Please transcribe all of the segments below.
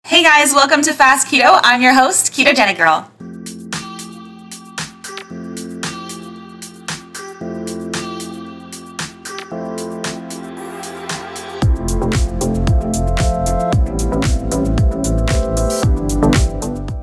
Hey guys, welcome to Fast Keto. I'm your host, Ketogenic Girl.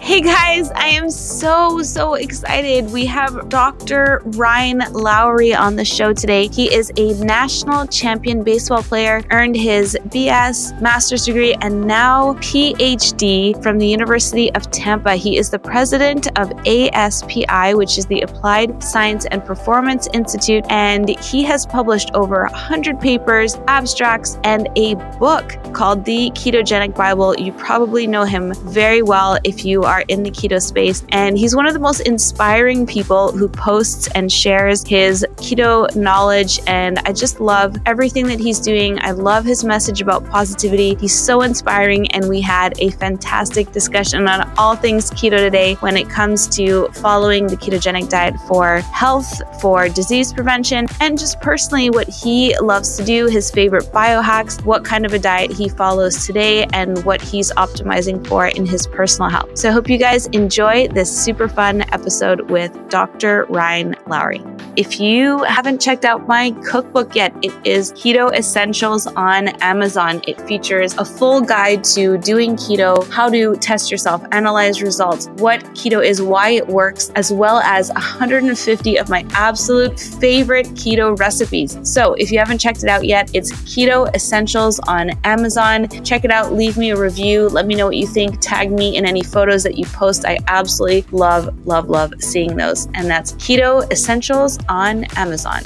Hey guys, I am so excited. We have Dr. Ryan Lowery on the show today. He is a national champion baseball player, earned his BS, master's degree, and now PhD from the University of Tampa. He is the president of ASPI, which is the Applied Science and Performance Institute, and he has published over 100 papers, abstracts, and a book called The Ketogenic Bible. You probably know him very well if you are in the keto space, and he's one of the most inspiring people who posts and shares his keto knowledge, and I just love everything that he's doing. I love his message about positivity. He's so inspiring, and we had a fantastic discussion on all things keto today when it comes to following the ketogenic diet for health, for disease prevention, and just personally what he loves to do, his favorite biohacks, what kind of a diet he follows today, and what he's optimizing for in his personal health. So I hope you guys enjoy this super fun episode with Dr. Ryan Lowery. If you haven't checked out my cookbook yet, it is Keto Essentials on Amazon. It features a full guide to doing keto, how to test yourself, analyze results, what keto is, why it works, as well as 150 of my absolute favorite keto recipes. So if you haven't checked it out yet, it's Keto Essentials on Amazon. Check it out, leave me a review, let me know what you think, tag me in any photos that you post. I absolutely love seeing those. And that's Keto Essentials on Amazon.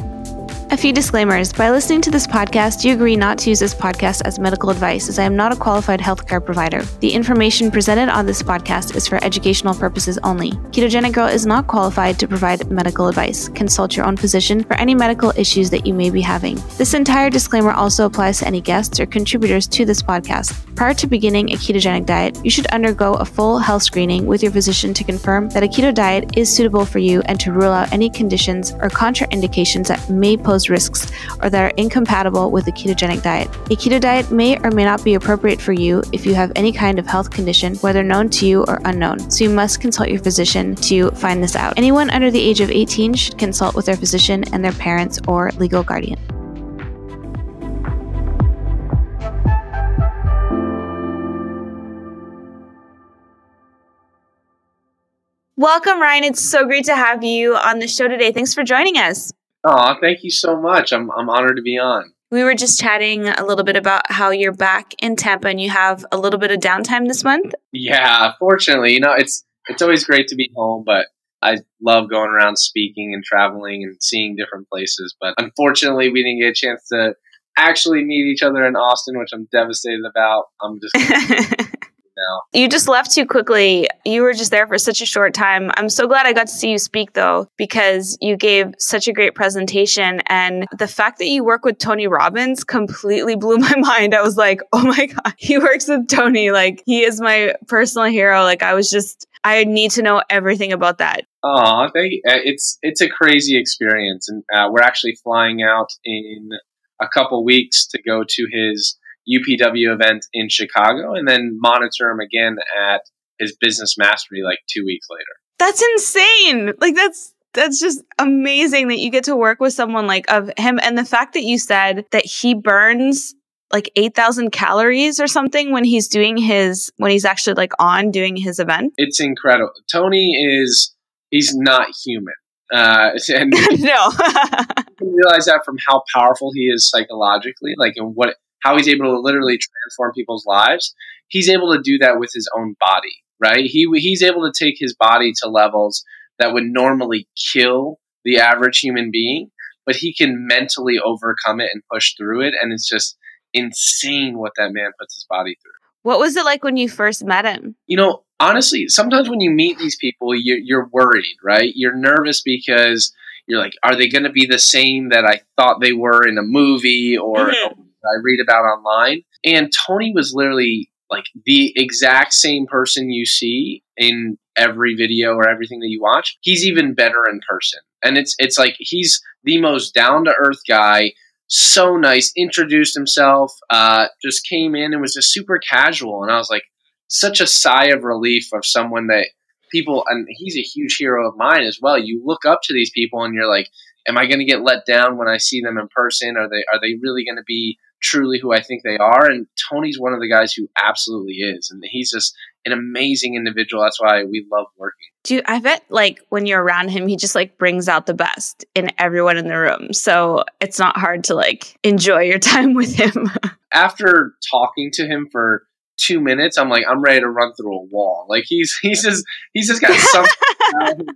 A few disclaimers. By listening to this podcast, you agree not to use this podcast as medical advice, as I am not a qualified healthcare provider. The information presented on this podcast is for educational purposes only. Ketogenic Girl is not qualified to provide medical advice. Consult your own physician for any medical issues that you may be having. This entire disclaimer also applies to any guests or contributors to this podcast. Prior to beginning a ketogenic diet, you should undergo a full health screening with your physician to confirm that a keto diet is suitable for you and to rule out any conditions or contraindications that may pose risks or that are incompatible with a ketogenic diet. A keto diet may or may not be appropriate for you if you have any kind of health condition, whether known to you or unknown. So you must consult your physician to find this out. Anyone under the age of 18 should consult with their physician and their parents or legal guardian. Welcome, Ryan. It's so great to have you on the show today. Thanks for joining us. Oh, thank you so much. I'm honored to be on. We were just chatting a little bit about how you're back in Tampa and you have a little bit of downtime this month. Yeah, fortunately, it's always great to be home, but I love going around speaking and traveling and seeing different places. But unfortunately, we didn't get a chance to actually meet each other in Austin, which I'm devastated about. I'm just You just left too quickly. You were just there for such a short time. I'm so glad I got to see you speak, though, because you gave such a great presentation. And the fact that you work with Tony Robbins completely blew my mind. I was like, oh my God, he works with Tony. Like, he is my personal hero. Like, I need to know everything about that. Oh, thank you. It's a crazy experience. And we're actually flying out in a couple weeks to go to his UPW event in Chicago and then monitor him again at his business mastery like 2 weeks later. That's insane. Like that's just amazing that you get to work with someone like of him. And the fact that you said that he burns like 8,000 calories or something when he's actually like on doing his event. It's incredible. Tony he's not human. And no. You realize that from how powerful he is psychologically, like in how he's able to literally transform people's lives. He's able to do that with his own body, right? He's able to take his body to levels that would normally kill the average human being, but he can mentally overcome it and push through it. And it's just insane what that man puts his body through. What was it like when you first met him? Honestly, sometimes when you meet these people, you're worried, right? You're nervous because you're like, are they going to be the same that I thought they were in a movie or I read about online? And Tony was literally like the exact same person you see in every video or everything that you watch. He's even better in person. And it's like he's the most down-to-earth guy, so nice, introduced himself, just came in and was just super casual. And I was like, such a sigh of relief of someone that people, and he's a huge hero of mine as well. You look up to these people and you're like, am I going to get let down when I see them in person? Are they really going to be truly who I think they are? And Tony's one of the guys who absolutely is. And he's just an amazing individual. That's why we love working. I bet like when you're around him, he just like brings out the best in everyone in the room. So it's not hard to like enjoy your time with him. After talking to him for 2 minutes, I'm like, I'm ready to run through a wall. Like he's just got something.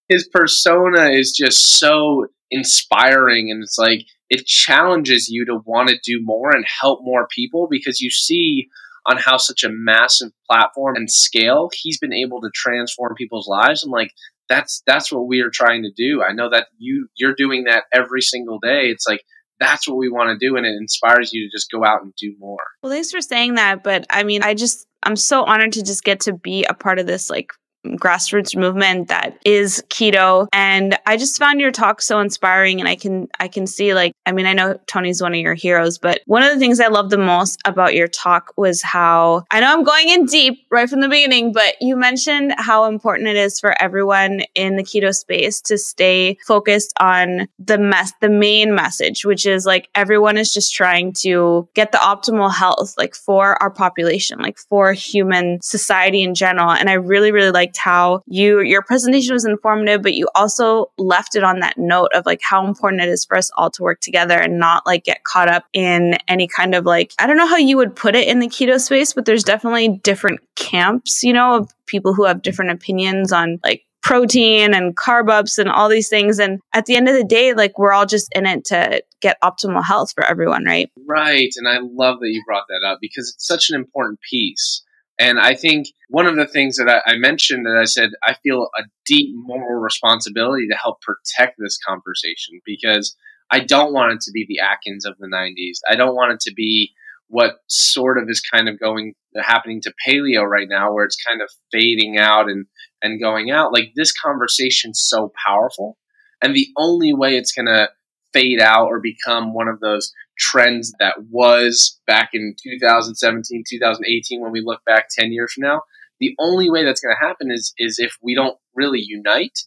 His persona is just so inspiring, and it's like it challenges you to want to do more and help more people, because you see on how such a massive platform and scale he's been able to transform people's lives. And like that's what we are trying to do. I know that you're doing that every single day. It's like that's what we want to do, and it inspires you to just go out and do more. Well, thanks for saying that. But I mean, I'm so honored to just get to be a part of this like grassroots movement that is keto. And I just found your talk so inspiring. And I can see like, I mean, I know Tony's one of your heroes, but one of the things I loved the most about your talk was how, I know I'm going in deep right from the beginning, but you mentioned how important it is for everyone in the keto space to stay focused on the main message, which is like everyone is just trying to get the optimal health, like for our population, like for human society in general. And I really, really liked how your presentation was informative, but you also left it on that note of like how important it is for us all to work together and not like get caught up in any kind of like, I don't know how you would put it in the keto space, but there's definitely different camps, you know, of people who have different opinions on like protein and carb ups and all these things. And at the end of the day, like we're all just in it to get optimal health for everyone, right? Right. And I love that you brought that up because it's such an important piece. And I think one of the things that I mentioned that I said, I feel a deep moral responsibility to help protect this conversation, because I don't want it to be the Atkins of the 90s. I don't want it to be what sort of is kind of happening to paleo right now, where it's kind of fading out and going out. Like this conversation's so powerful. And the only way it's going to fade out or become one of those trends that was back in 2017, 2018, when we look back 10 years from now, the only way that's going to happen is if we don't really unite,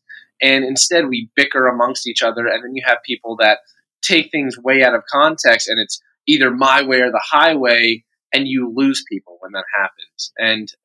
and instead we bicker amongst each other. And then you have people that take things way out of context, and it's either my way or the highway, and you lose people when that happens.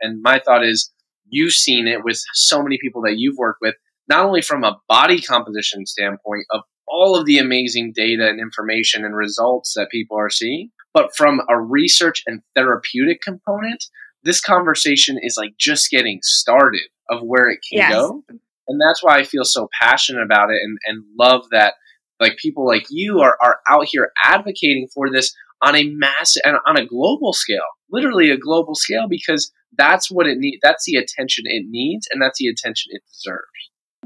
And my thought is, you've seen it with so many people that you've worked with, not only from a body composition standpoint of all of the amazing data and information and results that people are seeing, but from a research and therapeutic component, this conversation is like just getting started of where it can go. And that's why I feel so passionate about it and love that like people like you are out here advocating for this on a massive and on a global scale, literally a global scale, because that's what it needs. That's the attention it needs, and that's the attention it deserves.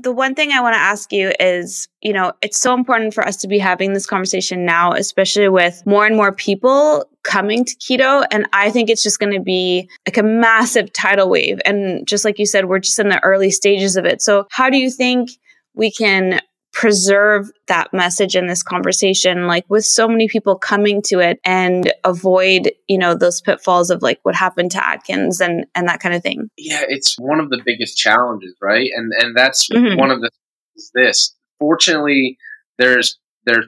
The one thing I want to ask you is, you know, it's so important for us to be having this conversation now, especially with more and more people coming to keto. And I think it's just going to be like a massive tidal wave. And just like you said, we're just in the early stages of it. So how do you think we can preserve that message in this conversation, like with so many people coming to it, and avoid, you know, those pitfalls of like what happened to Atkins and that kind of thing? Yeah, it's one of the biggest challenges, right? And that's one of the things. This, fortunately, there's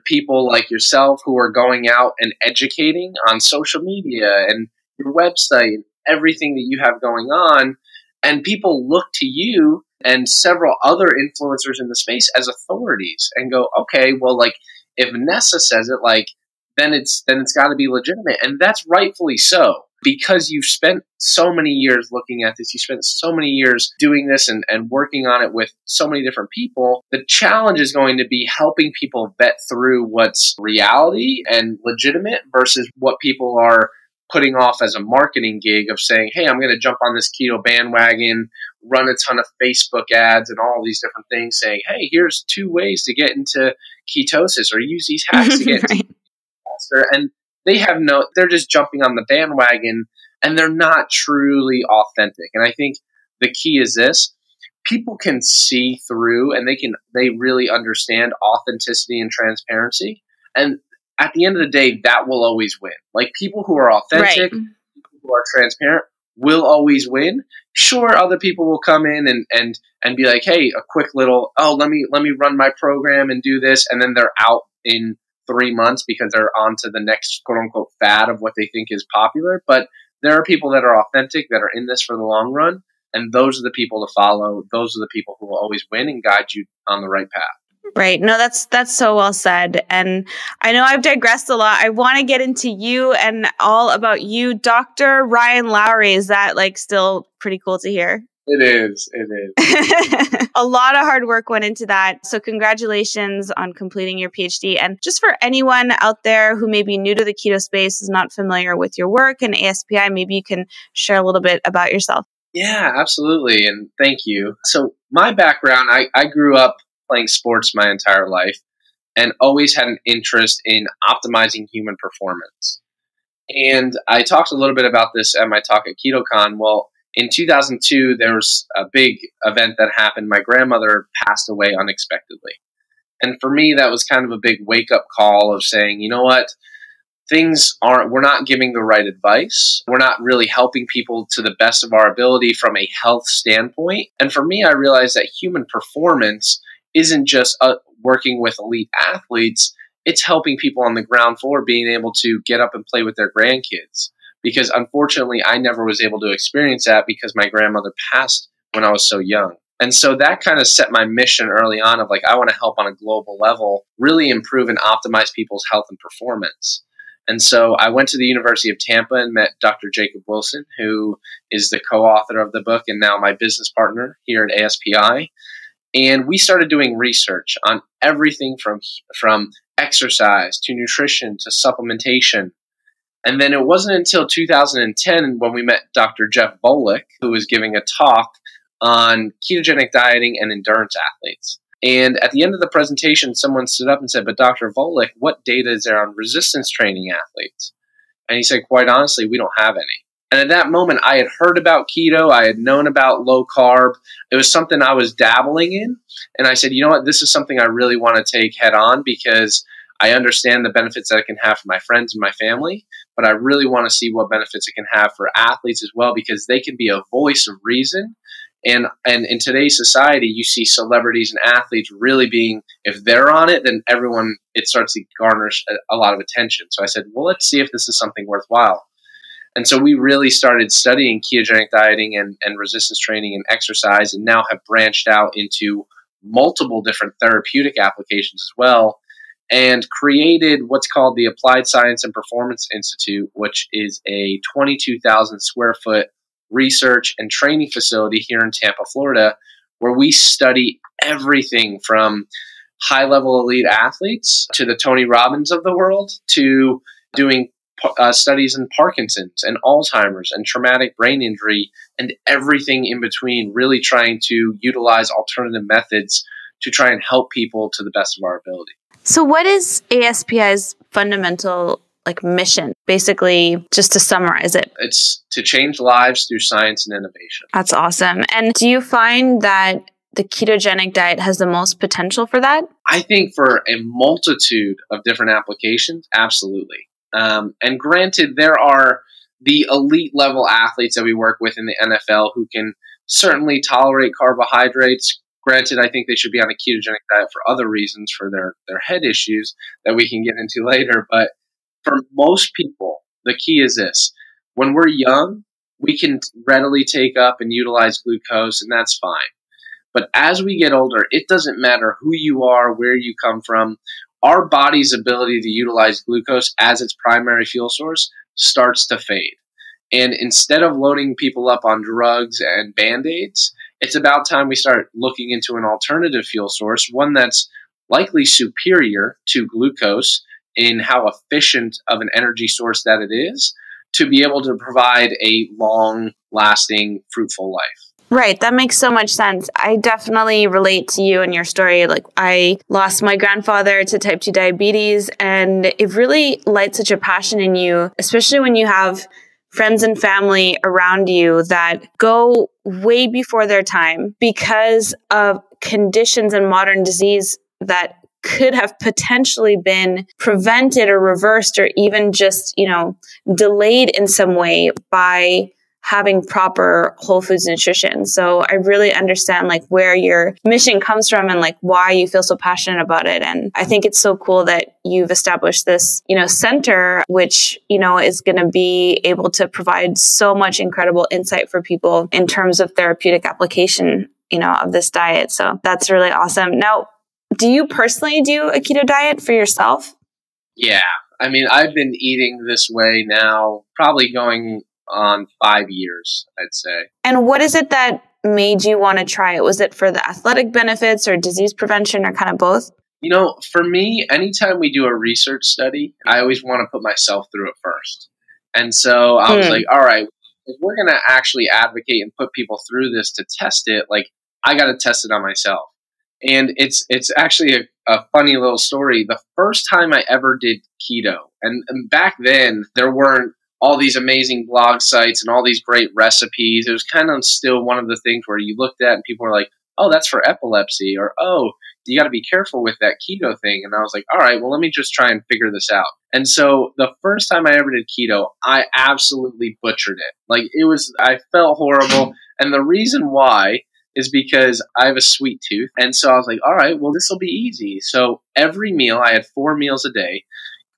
people like yourself who are going out and educating on social media and your website and everything that you have going on, and people look to you and several other influencers in the space as authorities and go, okay, well, like if Nessa says it, like then it's got to be legitimate. And that's rightfully so, because you've spent so many years looking at this. You spent so many years doing this and working on it with so many different people. The challenge is going to be helping people vet through what's reality and legitimate versus what people are putting off as a marketing gig of saying, hey, I'm going to jump on this keto bandwagon, run a ton of Facebook ads and all these different things saying, hey, here's 2 ways to get into ketosis, or use these hacks to get into faster. And they're just jumping on the bandwagon, and they're not truly authentic. And I think the key is this: people can see through, and they really understand authenticity and transparency. And at the end of the day, that will always win. Like people who are authentic, people who are transparent will always win. Sure, other people will come in and be like, hey, a quick little, oh, let me run my program and do this. And then they're out in 3 months because they're on to the next quote unquote fad of what they think is popular. But there are people that are authentic, that are in this for the long run. And those are the people to follow. Those are the people who will always win and guide you on the right path. Right. No, that's so well said. And I know I've digressed a lot. I want to get into you and all about you. Dr. Ryan Lowery, is that like still pretty cool to hear? It is. A lot of hard work went into that. So congratulations on completing your PhD. And just for anyone out there who may be new to the keto space, is not familiar with your work and ASPI, maybe you can share a little bit about yourself. Yeah, absolutely. And thank you. So my background, I grew up playing sports my entire life and always had an interest in optimizing human performance. And I talked a little bit about this at my talk at KetoCon. Well, in 2002, there was a big event that happened. My grandmother passed away unexpectedly. And for me, that was kind of a big wake-up call of saying, you know what? We're not giving the right advice. We're not really helping people to the best of our ability from a health standpoint. And for me, I realized that human performance isn't just working with elite athletes. It's helping people on the ground floor being able to get up and play with their grandkids. Because unfortunately, I never was able to experience that because my grandmother passed when I was so young. And so that kind of set my mission early on of like, I want to help on a global level, really improve and optimize people's health and performance. And so I went to the University of Tampa and met Dr. Jacob Wilson, who is the co-author of the book and now my business partner here at ASPI. And we started doing research on everything from exercise to nutrition to supplementation. And then it wasn't until 2010 when we met Dr. Jeff Volek, who was giving a talk on ketogenic dieting and endurance athletes. And at the end of the presentation, someone stood up and said, but Dr. Volek, what data is there on resistance training athletes? And he said, quite honestly, we don't have any. And at that moment, I had heard about keto. I had known about low carb. It was something I was dabbling in. And I said, you know what, this is something I really want to take head on because I understand the benefits that it can have for my friends and my family, but I really want to see what benefits it can have for athletes as well because they can be a voice of reason. And in today's society, you see celebrities and athletes really being, if they're on it, then it starts to garner a lot of attention. So I said, well, let's see if this is something worthwhile. And so we really started studying ketogenic dieting and resistance training and exercise and now have branched out into multiple different therapeutic applications as well and created what's called the Applied Science and Performance Institute, which is a 22,000 square foot research and training facility here in Tampa, Florida, where we study everything from high-level elite athletes to the Tony Robbins of the world to doing studies in Parkinson's and Alzheimer's and traumatic brain injury and everything in between, really trying to utilize alternative methods to try and help people to the best of our ability. So what is ASPI's fundamental mission? Basically, just to summarize it. It's to change lives through science and innovation. That's awesome. And do you find that the ketogenic diet has the most potential for that? I think for a multitude of different applications, absolutely. And granted, there are the elite level athletes that we work with in the NFL who can certainly tolerate carbohydrates. Granted, I think they should be on a ketogenic diet for other reasons, for their head issues that we can get into later. But for most people, the key is this. When we're young, we can readily take up and utilize glucose, and that's fine. But as we get older, it doesn't matter who you are, where you come from. Our body's ability to utilize glucose as its primary fuel source starts to fade. And instead of loading people up on drugs and Band-Aids, it's about time we start looking into an alternative fuel source, one that's likely superior to glucose in how efficient of an energy source that it is, to be able to provide a long-lasting, fruitful life. Right. That makes so much sense. I definitely relate to you and your story. I lost my grandfather to type 2 diabetes, and it really lights such a passion in you, especially when you have friends and family around you that go way before their time because of conditions and modern disease that could have potentially been prevented or reversed or even just, delayed in some way by having proper whole foods nutrition. So I really understand like where your mission comes from and like why you feel so passionate about it. And I think it's so cool that you've established this, center, which, is going to be able to provide so much incredible insight for people in terms of therapeutic application, of this diet. So that's really awesome. Now, do you personally do a keto diet for yourself? Yeah. I mean, I've been eating this way now, probably going on 5 years, I'd say. And what is it that made you want to try it? Was it for the athletic benefits or disease prevention or kind of both? For me, anytime we do a research study, I always want to put myself through it first. And so I was like, all right, if we're going to actually advocate and put people through this to test it, like I got to test it on myself. And it's actually a funny little story. The first time I ever did keto, and back then there weren't all these amazing blog sites and all these great recipes. It was kind of still one of the things where you looked at and people were like, oh, that's for epilepsy, or, oh, you got to be careful with that keto thing. And I was like, all right, well, let me just try and figure this out. And so the first time I ever did keto, I absolutely butchered it. Like I felt horrible. And the reason why is because I have a sweet tooth. And so I was like, all right, well, this will be easy. So every meal, I had 4 meals a day.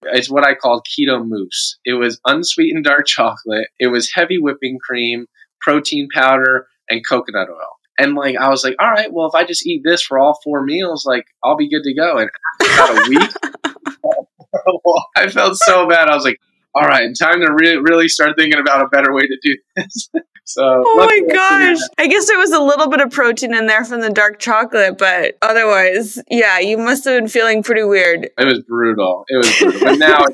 It's what I called keto mousse. It was unsweetened dark chocolate. It was heavy whipping cream, protein powder, and coconut oil. And like, I was like, all right, well, if I just eat this for all 4 meals, like I'll be good to go. And after about a week, I felt so bad. I was like, all right, time to really start thinking about a better way to do this. So, oh my gosh. I guess there was a little bit of protein in there from the dark chocolate, but otherwise, yeah, you must have been feeling pretty weird. It was brutal. But now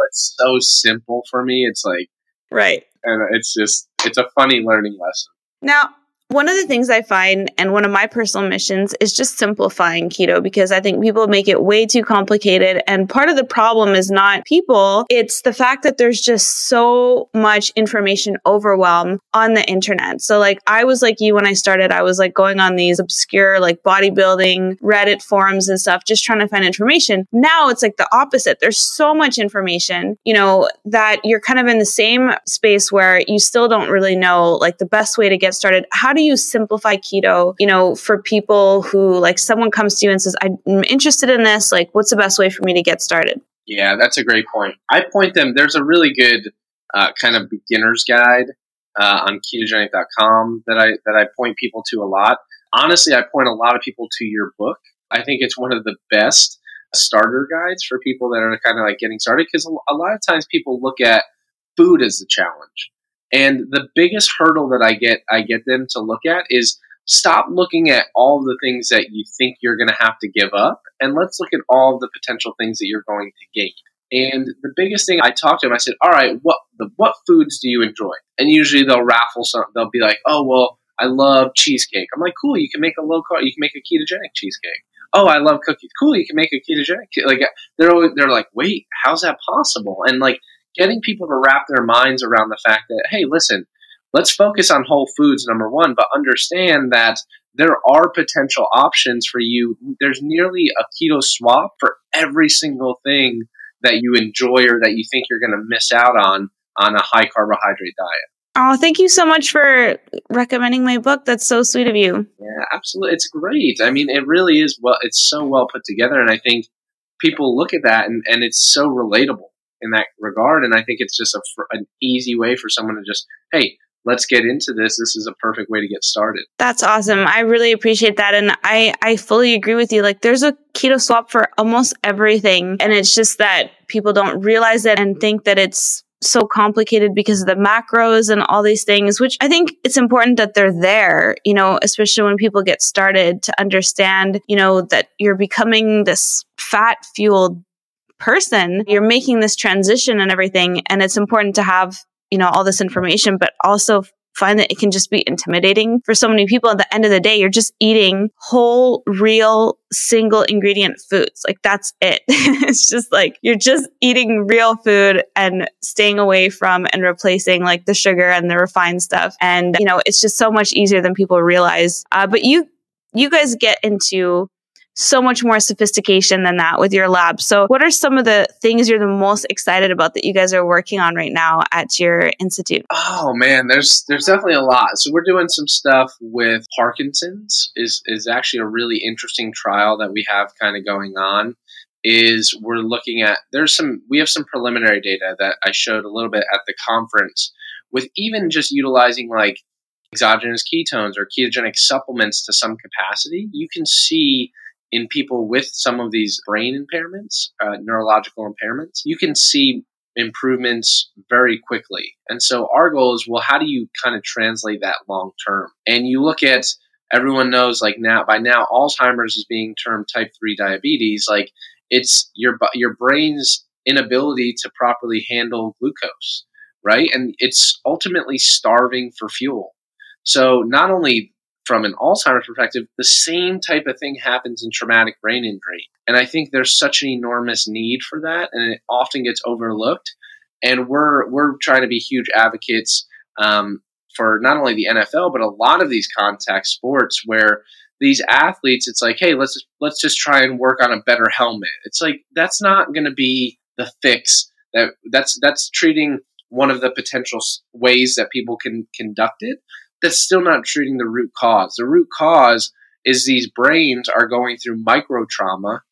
it's so simple for me. It's like, right. And it's a funny learning lesson. Now, one of the things I find, and one of my personal missions, is just simplifying keto, because I think people make it way too complicated. And part of the problem is not people, it's the fact that there's just so much information overwhelm on the internet. So like, I was like you when I started, I was like going on these obscure like bodybuilding Reddit forums and stuff, just trying to find information. Now it's like the opposite. There's so much information, that you're kind of in the same space where you still don't really know like the best way to get started. How do you simplify keto, for people who like someone comes to you and says, I'm interested in this, like what's the best way for me to get started? Yeah, that's a great point. I point them, there's a really good kind of beginner's guide on ketogenic.com that I point people to a lot. Honestly, I point a lot of people to your book. I think it's one of the best starter guides for people that are kind of like getting started, because a lot of times people look at food as the challenge. And the biggest hurdle that I get them to look at is stop looking at all the things that you think you're going to have to give up, and let's look at all the potential things that you're going to gain. And the biggest thing, I talked to them, I said, all right, what foods do you enjoy? And usually they'll raffle something. They'll be like, oh, well, I love cheesecake. I'm like, cool, you can make a ketogenic cheesecake. Oh, I love cookies. Cool, you can make a ketogenic. Like they're like, wait, how's that possible? And like, getting people to wrap their minds around the fact that, hey, listen, let's focus on whole foods, number one, but understand that there are potential options for you. There's nearly a keto swap for every single thing that you enjoy or that you think you're going to miss out on a high carbohydrate diet. Oh, thank you so much for recommending my book. That's so sweet of you. Yeah, absolutely. It's great. I mean, it really is. It's so well put together. And I think people look at that and it's so relatable in that regard. And I think it's just an easy way for someone to just, hey, let's get into this. This is a perfect way to get started. That's awesome. I really appreciate that. And I fully agree with you. Like there's a keto swap for almost everything. And it's just that people don't realize it and think that it's so complicated because of the macros and all these things, which I think it's important that they're there, especially when people get started, to understand, that you're becoming this fat fueled person, you're making this transition and everything. And it's important to have, all this information, but also find that it can just be intimidating for so many people. At the end of the day, you're just eating whole, real, single ingredient foods. Like that's it. It's just like, you're just eating real food and staying away from and replacing like the sugar and the refined stuff. And, it's just so much easier than people realize. But you guys get into so much more sophistication than that with your lab. So what are some of the things you're the most excited about that you guys are working on right now at your institute? Oh man, there's definitely a lot. So we're doing some stuff with Parkinson's is actually a really interesting trial that we have kind of going on. Is we're looking at we have some preliminary data that I showed a little bit at the conference with even just utilizing like exogenous ketones or ketogenic supplements to some capacity. You can see in people with some of these brain impairments, neurological impairments, you can see improvements very quickly. And so our goal is, well, how do you kind of translate that long term? And you look at, everyone knows like by now, Alzheimer's is being termed type 3 diabetes. Like it's your brain's inability to properly handle glucose, right? And it's ultimately starving for fuel. So not only from an Alzheimer's perspective, the same type of thing happens in traumatic brain injury. And I think there's such an enormous need for that, and it often gets overlooked. And we're trying to be huge advocates for not only the NFL, but a lot of these contact sports where these athletes, it's like, hey, let's just try and work on a better helmet. It's like, that's not going to be the fix. That's treating one of the potential ways that people can conduct it. That's still not treating the root cause. The root cause is these brains are going through micro trauma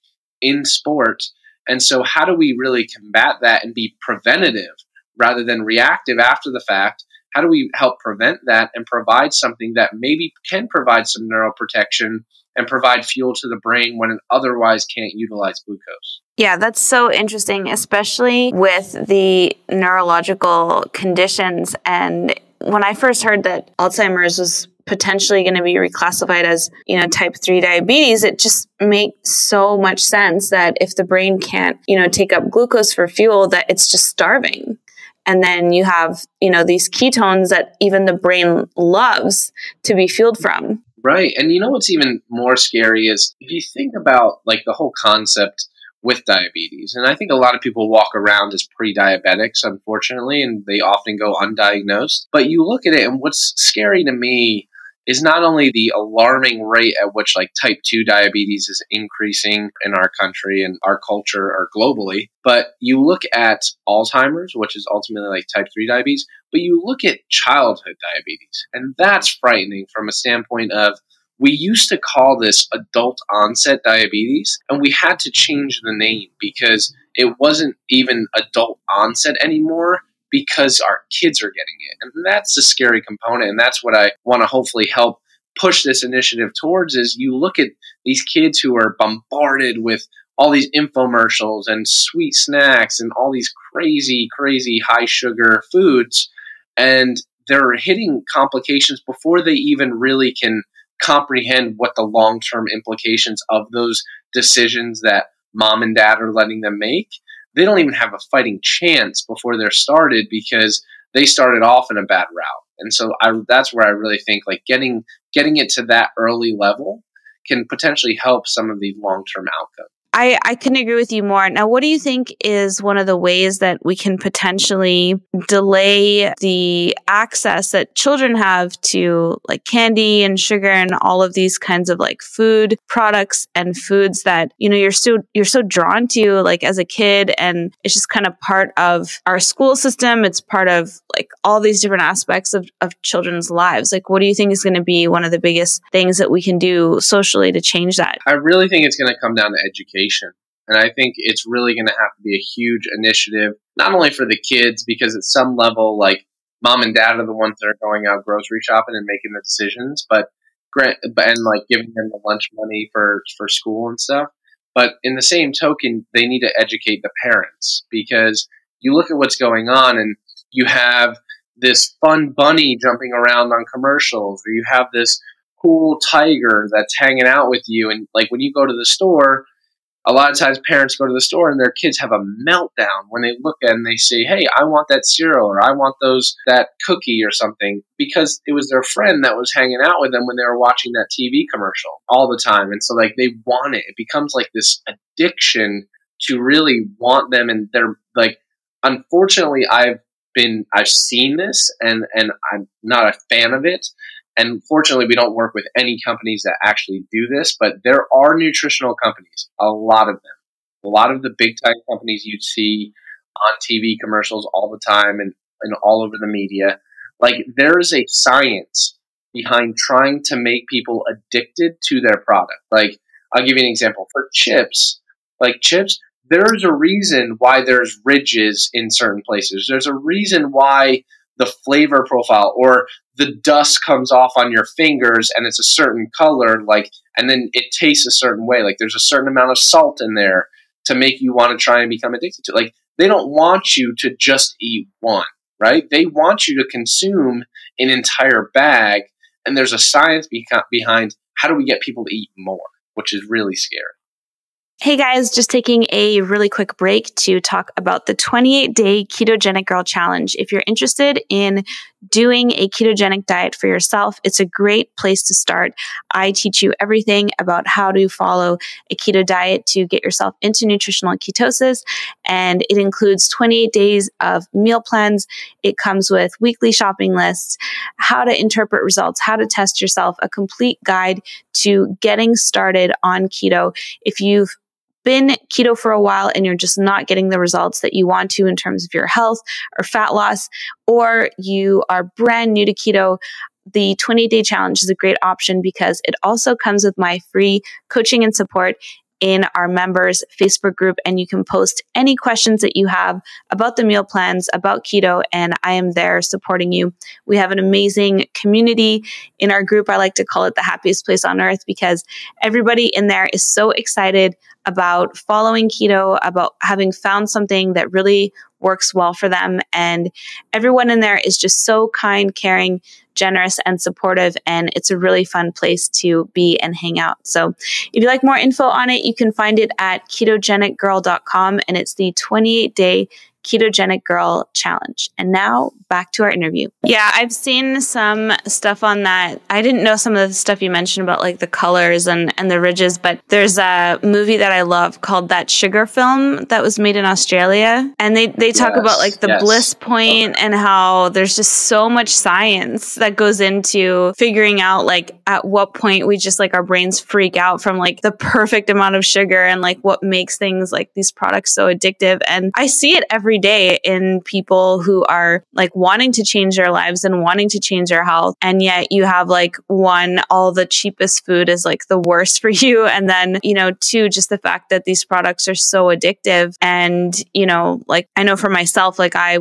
in sport. And so how do we really combat that and be preventative rather than reactive after the fact? How do we help prevent that and provide something that maybe can provide some neuroprotection and provide fuel to the brain when it otherwise can't utilize glucose? Yeah, that's so interesting, especially with the neurological conditions. And when I first heard that Alzheimer's was potentially going to be reclassified as, type 3 diabetes, it just makes so much sense that if the brain can't, take up glucose for fuel, that it's just starving. And then you have, these ketones that even the brain loves to be fueled from. Right. And what's even more scary is if you think about like the whole concept with diabetes, and I think a lot of people walk around as pre-diabetics, unfortunately, and they often go undiagnosed. But you look at it, and what's scary to me is not only the alarming rate at which like type 2 diabetes is increasing in our country and our culture or globally, but you look at Alzheimer's, which is ultimately like type 3 diabetes, but you look at childhood diabetes, and that's frightening from a standpoint of we used to call this adult onset diabetes, and we had to change the name because it wasn't even adult onset anymore, because our kids are getting it. And that's the scary component. And that's what I want to hopefully help push this initiative towards is you look at these kids who are bombarded with all these infomercials and sweet snacks and all these crazy, crazy high sugar foods. And they're hitting complications before they even really can comprehend what the long-term implications of those decisions that mom and dad are letting them make. They don't even have a fighting chance before they're started because they started off in a bad route. And so that's where I really think like getting it to that early level can potentially help some of these long-term outcomes. I couldn't agree with you more. Now, what do you think is one of the ways that we can potentially delay the access that children have to like candy and sugar and all of these kinds of like food products and foods that, you're so drawn to like as a kid, and it's just kind of part of our school system. It's part of like all these different aspects of children's lives. Like, what do you think is going to be one of the biggest things that we can do socially to change that? I really think it's going to come down to education. And I think it's really going to have to be a huge initiative, not only for the kids, because at some level, like mom and dad are the ones that are going out grocery shopping and making the decisions, and like giving them the lunch money for school and stuff. But in the same token, they need to educate the parents, because you look at what's going on and you have this fun bunny jumping around on commercials, or you have this cool tiger that's hanging out with you. And like when you go to the store, a lot of times parents go to the store and their kids have a meltdown when they look at it and they say, hey, I want that cereal, or I want that cookie or something, because it was their friend that was hanging out with them when they were watching that TV commercial all the time. And so like they want it. It becomes like this addiction to really want them. And they're like, unfortunately, I've seen this and I'm not a fan of it, And fortunately, we don't work with any companies that actually do this, but there are nutritional companies, a lot of them. A lot of the big time companies you'd see on TV commercials all the time and all over the media. Like, there is a science behind trying to make people addicted to their product. Like, I'll give you an example. For chips, there's a reason why there's ridges in certain places. There's a reason why the flavor profile or the dust comes off on your fingers and it's a certain color, like, and then it tastes a certain way. Like, there's a certain amount of salt in there to make you want to try and become addicted to it. Like, they don't want you to just eat one, right? They want you to consume an entire bag, and there's a science behind how do we get people to eat more, which is really scary. Hey guys, just taking a really quick break to talk about the 28-day Ketogenic Girl Challenge. If you're interested in doing a ketogenic diet for yourself, it's a great place to start. I teach you everything about how to follow a keto diet to get yourself into nutritional ketosis, and it includes 28 days of meal plans. It comes with weekly shopping lists, how to interpret results, how to test yourself, a complete guide to getting started on keto. If you've been keto for a while and you're just not getting the results that you want to in terms of your health or fat loss, or you are brand new to keto, the 28-day challenge is a great option because it also comes with my free coaching and support in our members Facebook group, and you can post any questions that you have about the meal plans, about keto, and I am there supporting you. We have an amazing community in our group. I like to call it the happiest place on earth because everybody in there is so excited about following keto, about having found something that really works well for them. And everyone in there is just so kind, caring, generous, and supportive. And it's a really fun place to be and hang out. So if you like more info on it, you can find it at ketogenicgirl.com. And it's the 28-day Ketogenic Girl Challenge. And now back to our interview. Yeah, I've seen some stuff on that. I didn't know some of the stuff you mentioned about like the colors and the ridges, but there's a movie that I love called That Sugar Film that was made in Australia. And they talk about like the Bliss Point and how there's just so much science that goes into figuring out like at what point we just like our brains freak out from like the perfect amount of sugar and like what makes things like these products so addictive. And I see it every day in people who are like wanting to change their lives and wanting to change their health. And yet you have like one, all the cheapest food is like the worst for you. And then, you know, two, just the fact that these products are so addictive. And, you know, like I know for myself, like I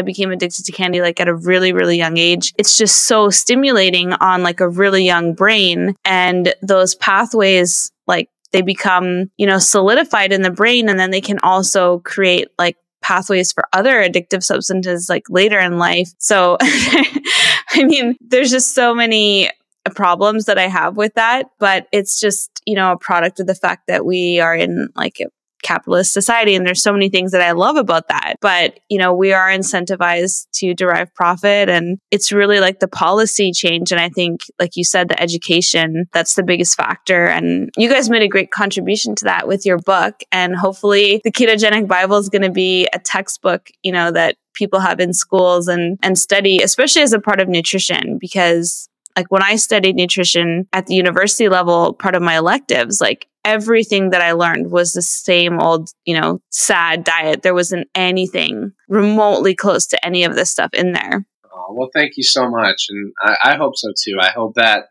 became addicted to candy like at a really, really young age. It's just so stimulating on like a really young brain. And those pathways, like they become, you know, solidified in the brain. And then they can also create like pathways for other addictive substances like later in life. So, I mean, there's just so many problems that I have with that, but it's just, you know, a product of the fact that we are in like a capitalist society. And there's so many things that I love about that. But, you know, we are incentivized to derive profit, and it's really like the policy change. And I think, like you said, the education, that's the biggest factor. And you guys made a great contribution to that with your book. And hopefully the Ketogenic Bible is going to be a textbook, you know, that people have in schools and study, especially as a part of nutrition, because like when I studied nutrition at the university level, part of my electives, like everything that I learned was the same old, you know, sad diet. There wasn't anything remotely close to any of this stuff in there. Oh, well, thank you so much. And I hope so too. I hope that,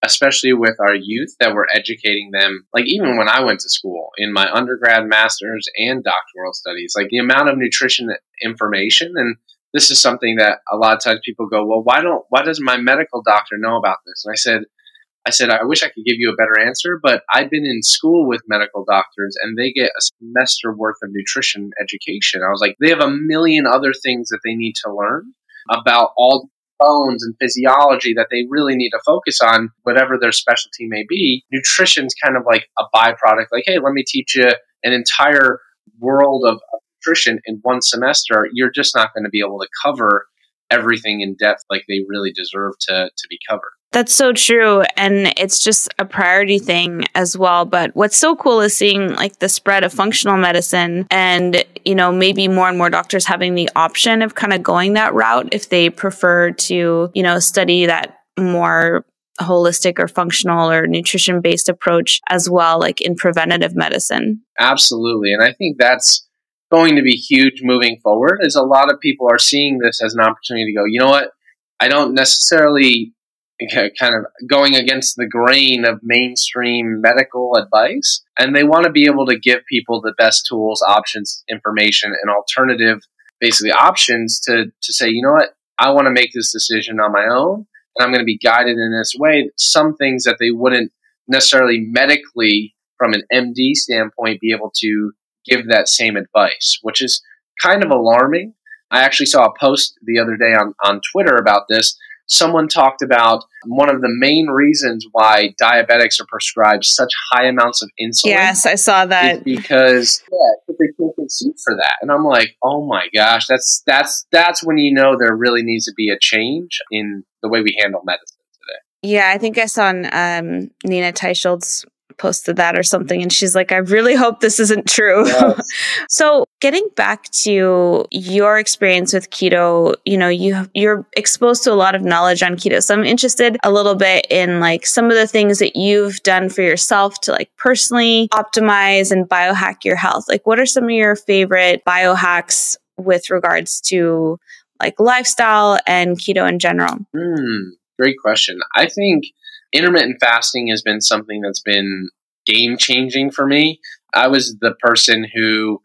especially with our youth, that we're educating them. Like even when I went to school in my undergrad, master's, and doctoral studies, like the amount of nutrition information, and this is something that a lot of times people go, well, why doesn't my medical doctor know about this? And I said, I wish I could give you a better answer, but I've been in school with medical doctors and they get a semester worth of nutrition education. I was like, they have a million other things that they need to learn about all bones and physiology that they really need to focus on, whatever their specialty may be. Nutrition's kind of like a byproduct. Like, hey, let me teach you an entire world of nutrition in one semester. You're just not going to be able to cover everything in depth like they really deserve to be covered. That's so true. And it's just a priority thing as well. But what's so cool is seeing like the spread of functional medicine and, you know, maybe more and more doctors having the option of kind of going that route if they prefer to, you know, study that more holistic or functional or nutrition based approach as well, like in preventative medicine. Absolutely. And I think that's going to be huge moving forward, as a lot of people are seeing this as an opportunity to go, you know what? I don't necessarily kind of going against the grain of mainstream medical advice. And they want to be able to give people the best tools, options, information, and alternative, basically options to say, you know what? I want to make this decision on my own. And I'm going to be guided in this way. Some things that they wouldn't necessarily medically, from an MD standpoint, be able to give that same advice, which is kind of alarming. I actually saw a post the other day on Twitter about this. Someone talked about one of the main reasons why diabetics are prescribed such high amounts of insulin. Yes, I saw that. Because they can't conceive for that. And I'm like, oh my gosh, that's when you know there really needs to be a change in the way we handle medicine today. Yeah, I think I saw Nina Teicholz posted that or something, and she's like, I really hope this isn't true. Yes. So getting back to your experience with keto, you know, you're exposed to a lot of knowledge on keto. So I'm interested a little bit in like some of the things that you've done for yourself to like personally optimize and biohack your health. Like what are some of your favorite biohacks with regards to like lifestyle and keto in general? Great question. I think intermittent fasting has been something that's been game-changing for me. I was the person who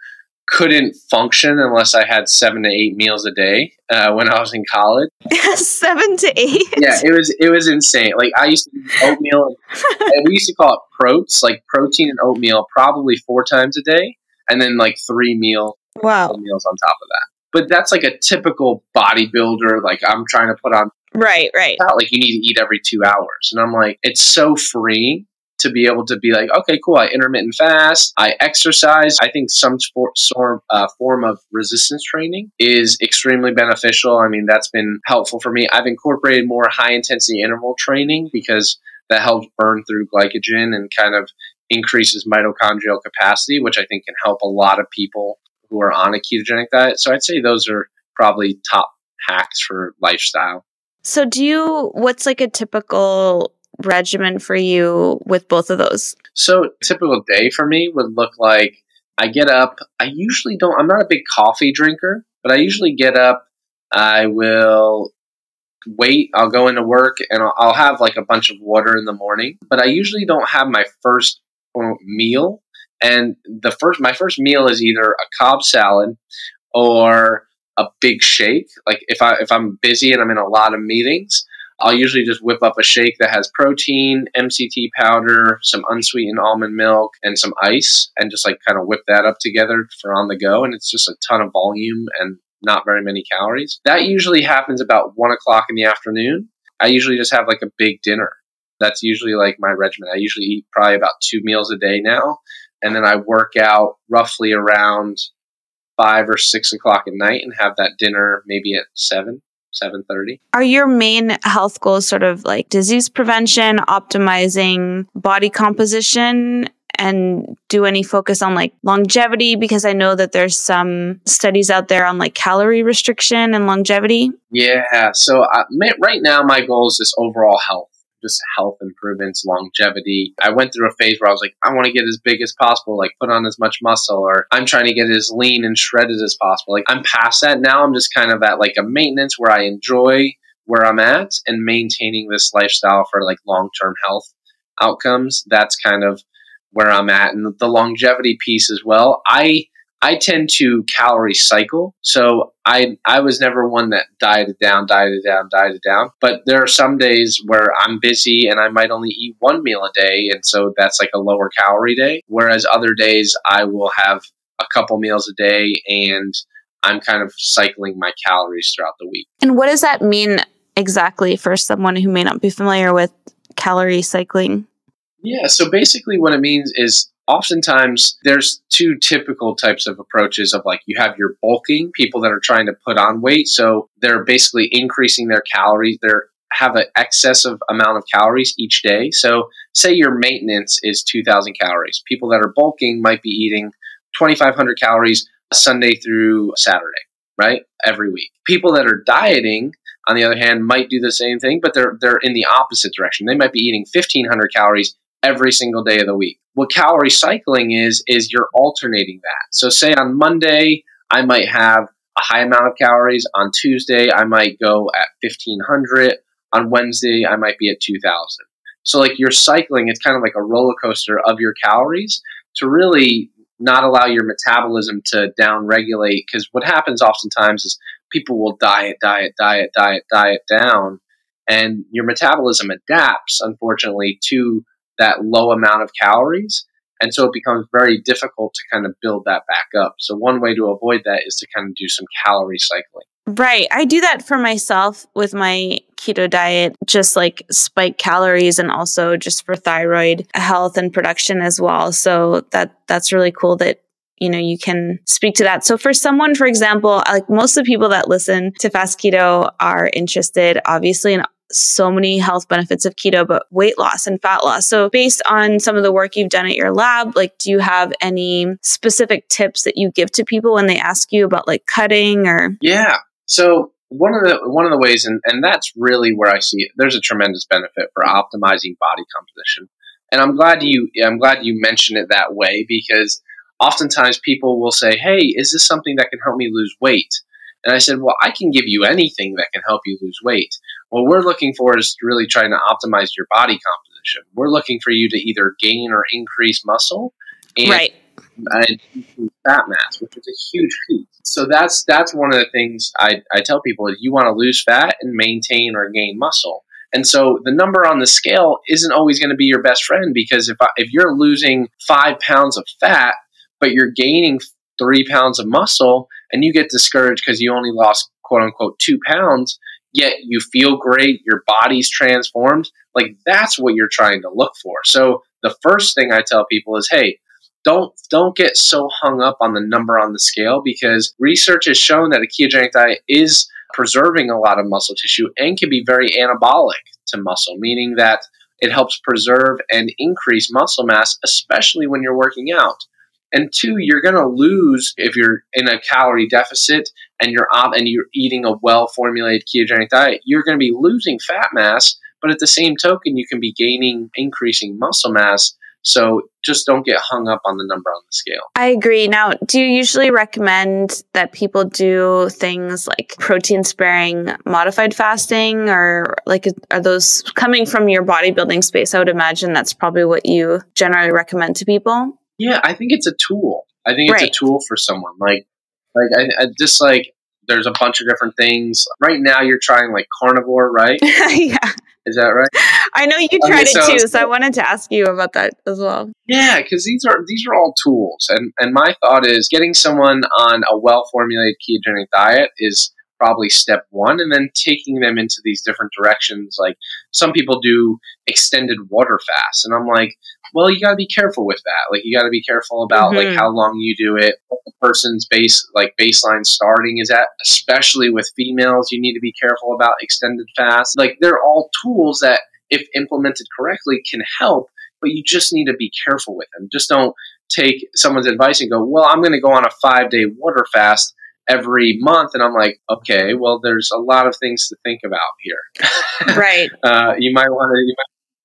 couldn't function unless I had 7 to 8 meals a day when I was in college. 7 to 8? Yeah, it was insane. Like I used to eat oatmeal, and we used to call it protes, like protein and oatmeal, probably 4 times a day, and then like 3 meals. Wow. Meals on top of that. But that's like a typical bodybuilder. Like I'm trying to put on. Right. Not like you need to eat every 2 hours. And I'm like, it's so freeing to be able to be like, okay, cool. I intermittent fast. I exercise. I think some form of resistance training is extremely beneficial. I mean, that's been helpful for me. I've incorporated more high intensity interval training because that helps burn through glycogen and kind of increases mitochondrial capacity, which I think can help a lot of people who are on a ketogenic diet. So I'd say those are probably top hacks for lifestyle. So what's like a typical regimen for you with both of those? So a typical day for me would look like I get up. I'm not a big coffee drinker, but I usually get up. I will wait. I'll go into work and I'll have like a bunch of water in the morning, but I usually don't have my first meal. And my first meal is either a Cobb salad or a big shake. Like if I'm busy and I'm in a lot of meetings, I'll usually just whip up a shake that has protein, MCT powder, some unsweetened almond milk, and some ice, and just like kind of whip that up together for on the go. And it's just a ton of volume and not very many calories. That usually happens about 1 o'clock in the afternoon. I usually just have like a big dinner. That's usually like my regimen. I usually eat probably about 2 meals a day now. And then I work out roughly around 5 or 6 o'clock at night and have that dinner maybe at 7:30. Are your main health goals sort of like disease prevention, optimizing body composition, and do any focus on like longevity? Because I know that there's some studies out there on like calorie restriction and longevity. Yeah. So right now my goal is just overall health. Just health improvements, longevity. I went through a phase where I was like, I want to get as big as possible, like put on as much muscle, or I'm trying to get as lean and shredded as possible. Like I'm past that now. I'm just kind of at like a maintenance where I enjoy where I'm at and maintaining this lifestyle for like long-term health outcomes. That's kind of where I'm at. And the longevity piece as well. I tend to calorie cycle. So I was never one that dieted down. But there are some days where I'm busy and I might only eat 1 meal a day. And so that's like a lower calorie day. Whereas other days I will have a couple meals a day and I'm kind of cycling my calories throughout the week. And what does that mean exactly for someone who may not be familiar with calorie cycling? Yeah. So basically what it means is oftentimes there's 2 typical types of approaches of like you have your bulking, people that are trying to put on weight. So they're basically increasing their calories. They have an excessive amount of calories each day. So say your maintenance is 2,000 calories. People that are bulking might be eating 2,500 calories Sunday through Saturday, right? Every week. People that are dieting on the other hand, might do the same thing, but they're in the opposite direction. They might be eating 1,500 calories every single day of the week. What calorie cycling is you're alternating that. So say on Monday, I might have a high amount of calories. On Tuesday, I might go at 1,500. On Wednesday, I might be at 2,000. So like you're cycling, it's kind of like a roller coaster of your calories to really not allow your metabolism to down-regulate. Because what happens oftentimes is people will diet down, and your metabolism adapts, unfortunately, to that low amount of calories. And so it becomes very difficult to kind of build that back up. So one way to avoid that is to kind of do some calorie cycling. Right. I do that for myself with my keto diet, just like spike calories and also just for thyroid health and production as well. So that's really cool that, you know, you can speak to that. So for someone, for example, like most of the people that listen to Fast Keto are interested, obviously, in so many health benefits of keto, but weight loss and fat loss. So based on some of the work you've done at your lab, like, do you have any specific tips that you give to people when they ask you about like cutting or? Yeah. So one of the ways, and that's really where I see it, there's a tremendous benefit for optimizing body composition. And I'm glad you mentioned it that way, because oftentimes people will say, hey, is this something that can help me lose weight? And I said, well, I can give you anything that can help you lose weight. What we're looking for is really trying to optimize your body composition. We're looking for you to either gain or increase muscle and, right. and increase fat mass, which is a huge piece. So that's one of the things I tell people is you want to lose fat and maintain or gain muscle. And so the number on the scale isn't always going to be your best friend, because if you're losing 5 pounds of fat, but you're gaining 3 pounds of muscle, and you get discouraged because you only lost quote unquote 2 pounds, yet you feel great, your body's transformed, like that's what you're trying to look for. So the first thing I tell people is, hey, don't get so hung up on the number on the scale, because research has shown that a ketogenic diet is preserving a lot of muscle tissue and can be very anabolic to muscle, meaning that it helps preserve and increase muscle mass, especially when you're working out. And 2, you're going to lose if you're in a calorie deficit and you're eating a well-formulated ketogenic diet. You're going to be losing fat mass, but at the same token, you can be increasing muscle mass. So just don't get hung up on the number on the scale. I agree. Now, do you usually recommend that people do things like protein-sparing modified fasting, or like are those coming from your bodybuilding space? I would imagine that's probably what you generally recommend to people. Yeah, I think it's a tool. I think it's a tool for someone. Like I just like, there's a bunch of different things. Right now you're trying like Carnivore, right? Yeah. Is that right? I know you tried it too, so I wanted to ask you about that as well. Yeah, because these are all tools. And my thought is getting someone on a well-formulated ketogenic diet is probably step 1, and then taking them into these different directions. Like some people do extended water fasts, and I'm like, well, you got to be careful with that. Like you got to be careful about like how long you do it, what the person's baseline starting is at. Especially with females, you need to be careful about extended fasts. Like they're all tools that, if implemented correctly, can help, but you just need to be careful with them. Just don't take someone's advice and go, well, I'm going to go on a 5-day water fast every month. And I'm like, okay, well, there's a lot of things to think about here. Right. You might want to be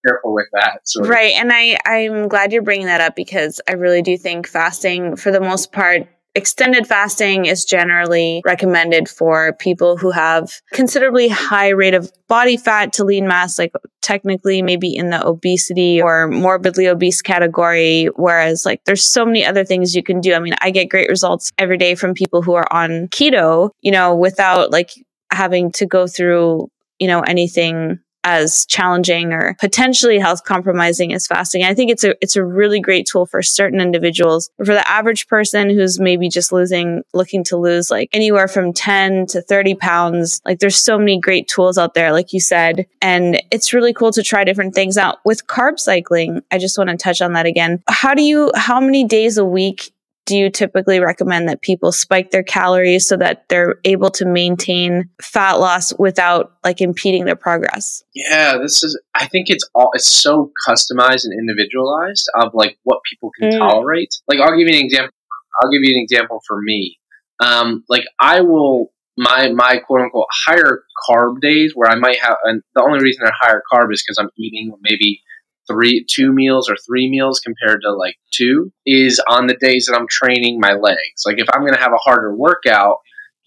careful with that. Right. And I'm glad you're bringing that up, because I really do think fasting, for the most part, extended fasting is generally recommended for people who have considerably high rate of body fat to lean mass, like technically maybe in the obesity or morbidly obese category. Whereas like there's so many other things you can do. I mean, I get great results every day from people who are on keto, you know, without like having to go through, you know, anything as challenging or potentially health compromising as fasting. I think it's a really great tool for certain individuals. But for the average person who's maybe just looking to lose like anywhere from 10 to 30 pounds, like there's so many great tools out there, like you said. And it's really cool to try different things out. With carb cycling, I just want to touch on that again. How many days a week do you typically recommend that people spike their calories so that they're able to maintain fat loss without like impeding their progress? Yeah, I think it's so customized and individualized of like what people can tolerate. Like I'll give you an example for me. Like I will my quote unquote higher carb days where I might have, and the only reason they're higher carb is because I'm eating maybe 2 meals or 3 meals compared to like 2, is on the days that I'm training my legs. Like if I'm going to have a harder workout,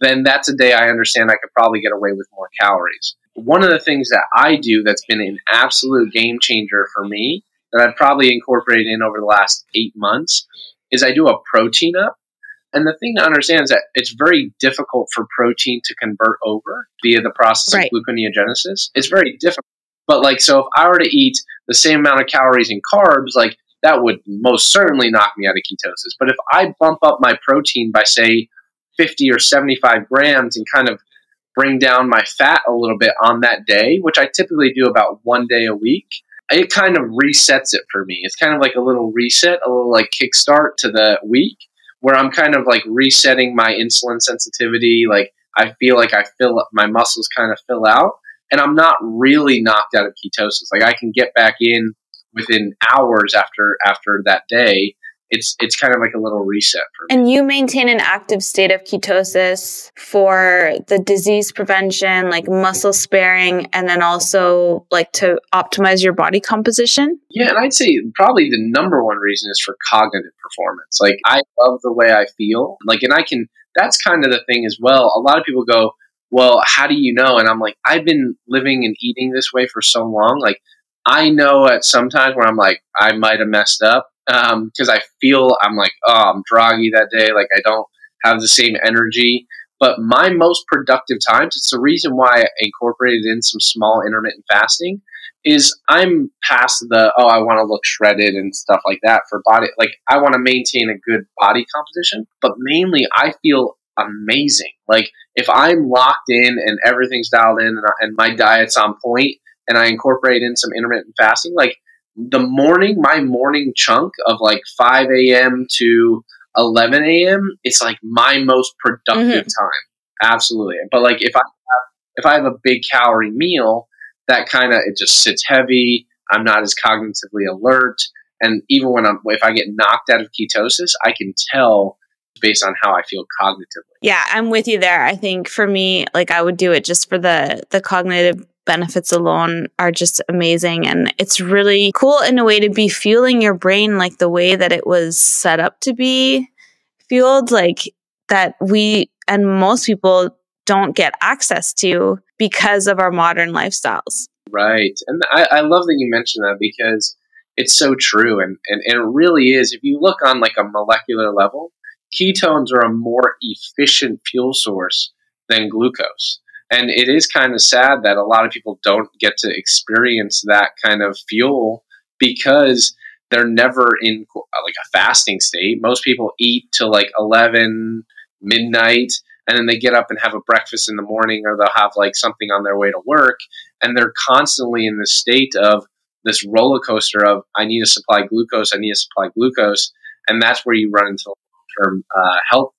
then that's a day I understand I could probably get away with more calories. One of the things that I do that's been an absolute game changer for me that I've probably incorporated in over the last 8 months is I do a protein up. And the thing to understand is that it's very difficult for protein to convert over via the process of gluconeogenesis. It's very difficult. But like, so if I were to eat the same amount of calories and carbs, like that would most certainly knock me out of ketosis. But if I bump up my protein by say 50 or 75 grams and kind of bring down my fat a little bit on that day, which I typically do about 1 day a week, it kind of resets it for me. It's kind of like a little reset, a little like kickstart to the week where I'm kind of like resetting my insulin sensitivity. Like I feel like my muscles kind of fill out. And I'm not really knocked out of ketosis. Like I can get back in within hours after that day. It's kind of like a little reset for me. And you maintain an active state of ketosis for the disease prevention, like muscle sparing, and then also like to optimize your body composition? Yeah, and I'd say probably the number one reason is for cognitive performance. Like I love the way I feel. Like, and that's kind of the thing as well. A lot of people go, well, how do you know? And I'm like, I've been living and eating this way for so long. Like I know at some times where I'm like, I might have messed up. Because I feel I'm like, oh, I'm groggy that day. Like I don't have the same energy. But my most productive times, it's the reason why I incorporated in some small intermittent fasting, is I'm past I want to look shredded and stuff like that for body. Like I want to maintain a good body composition, but mainly I feel amazing. Like if I'm locked in and everything's dialed in and my diet's on point and I incorporate in some intermittent fasting, like my morning chunk of like 5 a.m. to 11 a.m., it's like my most productive time. Absolutely. But like if I have a big calorie meal, that kind of, it just sits heavy. I'm not as cognitively alert. And even if I get knocked out of ketosis, I can tell based on how I feel cognitively. Yeah, I'm with you there. I think for me, like I would do it just for the cognitive benefits alone are just amazing. And it's really cool in a way to be fueling your brain like the way that it was set up to be fueled, like that we and most people don't get access to because of our modern lifestyles. Right. And I love that you mentioned that because it's so true. And it really is. If you look on like a molecular level, ketones are a more efficient fuel source than glucose. And it is kind of sad that a lot of people don't get to experience that kind of fuel because they're never in like a fasting state. Most people eat till like 11, midnight, and then they get up and have a breakfast in the morning, or they'll have like something on their way to work. And they're constantly in this state of this roller coaster of, I need to supply glucose, I need to supply glucose. And that's where you run into long-term health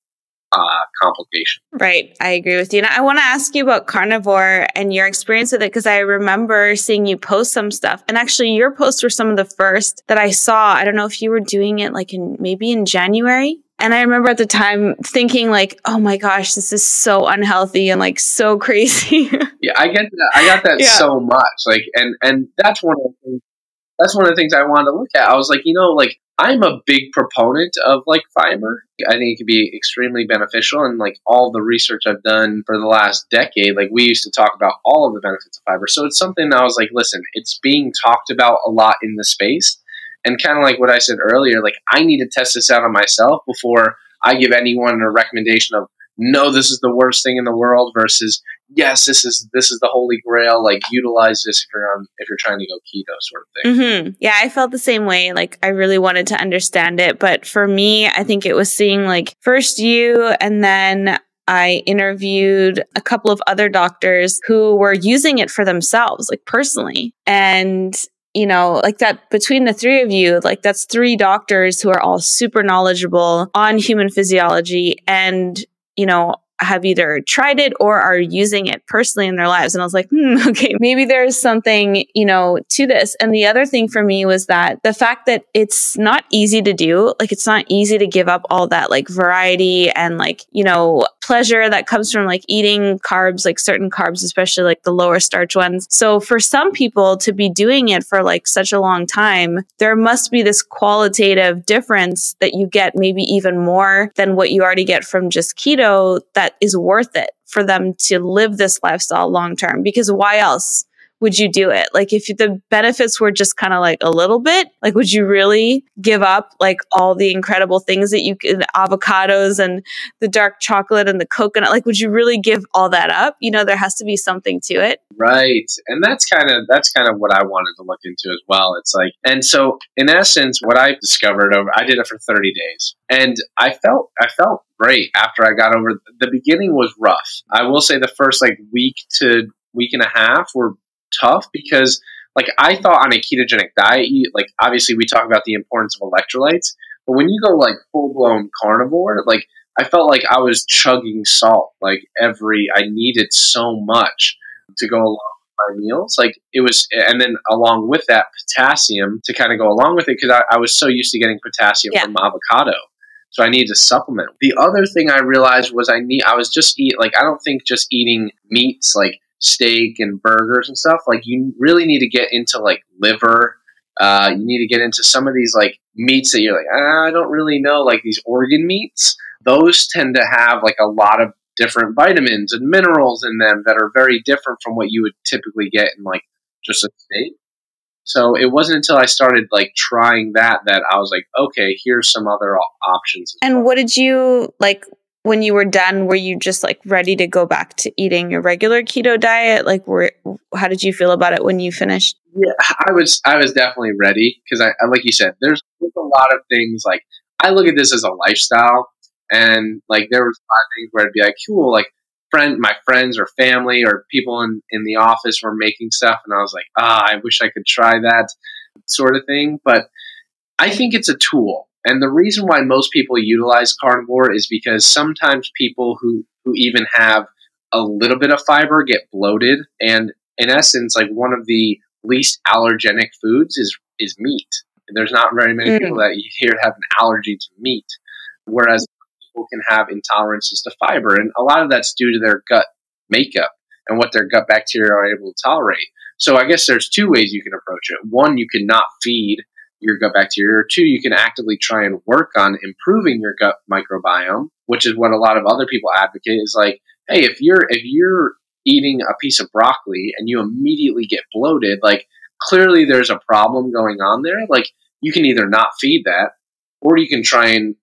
complication. Right. I agree with you. And I want to ask you about Carnivore and your experience with it, because I remember seeing you post some stuff. And actually your posts were some of the first that I saw. I don't know if you were doing it like maybe in January. And I remember at the time thinking like, oh my gosh, this is so unhealthy and like so crazy. Yeah, I get that. I got that so much. Like, and that's one of the things. That's one of the things I wanted to look at. I was like, like I'm a big proponent of like fiber. I think it can be extremely beneficial, and like all the research I've done for the last decade, like we used to talk about all of the benefits of fiber. So it's something that I was like, listen, it's being talked about a lot in the space. And kind of like what I said earlier, like I need to test this out on myself before I give anyone a recommendation of, no, this is the worst thing in the world versus, yes, this is the holy grail. Like utilize this if you're trying to go keto, sort of thing. Mm-hmm. Yeah, I felt the same way. Like I really wanted to understand it, but for me, I think it was seeing like first you, and then I interviewed a couple of other doctors who were using it for themselves, like personally, and like that between the three of you, like that's 3 doctors who are all super knowledgeable on human physiology. And, have either tried it or are using it personally in their lives. And I was like, okay, maybe there's something, to this. And the other thing for me was that the fact that it's not easy to do, like it's not easy to give up all that like variety and like, pleasure that comes from like eating carbs, like certain carbs, especially like the lower starch ones. So for some people to be doing it for like such a long time, there must be this qualitative difference that you get maybe even more than what you already get from just keto that is worth it for them to live this lifestyle long term. Because why else would you do it? Like if the benefits were just kind of like a little bit, like would you really give up like all the incredible things that you could, avocados and the dark chocolate and the coconut, like would you really give all that up? There has to be something to it. Right. And that's kind of what I wanted to look into as well. It's like, and so in essence, what I discovered I did it for 30 days and I felt great after I got over. The beginning was rough. I will say the first like week to week and a half were tough because like I thought on a ketogenic diet, like obviously we talk about the importance of electrolytes, but when you go like full blown carnivore, like I felt like I was chugging salt, like I needed so much to go along with my meals. Like it was, and then along with that potassium to kind of go along with it because I was so used to getting potassium from avocado. So I needed to supplement. The other thing I realized was I was just I don't think just eating meats like steak and burgers and stuff, like you really need to get into like liver. You need to get into some of these like meats that you're like, I don't really know, like these organ meats. Those tend to have like a lot of different vitamins and minerals in them that are very different from what you would typically get in like just a steak. So it wasn't until I started like trying that I was like, okay, here's some other options. And what did you like? When you were done, were you just like ready to go back to eating your regular keto diet? Like, how did you feel about it when you finished? Yeah, I was definitely ready because I like you said, there's a lot of things like I look at this as a lifestyle, and like there was a lot of things where I'd be like, cool, like my friends or family or people in the office were making stuff, and I was like, I wish I could try that sort of thing. But I think it's a tool. And the reason why most people utilize carnivore is because sometimes people who even have a little bit of fiber get bloated. And in essence, like one of the least allergenic foods is meat. There's not very many people that you hear have an allergy to meat, whereas people can have intolerances to fiber. And a lot of that's due to their gut makeup and what their gut bacteria are able to tolerate. So I guess there's two ways you can approach it. One, you can not feed your gut bacteria, or two, you can actively try and work on improving your gut microbiome, which is what a lot of other people advocate is like, hey, if you're eating a piece of broccoli and you immediately get bloated, like clearly there's a problem going on there. Like you can either not feed that, or you can try and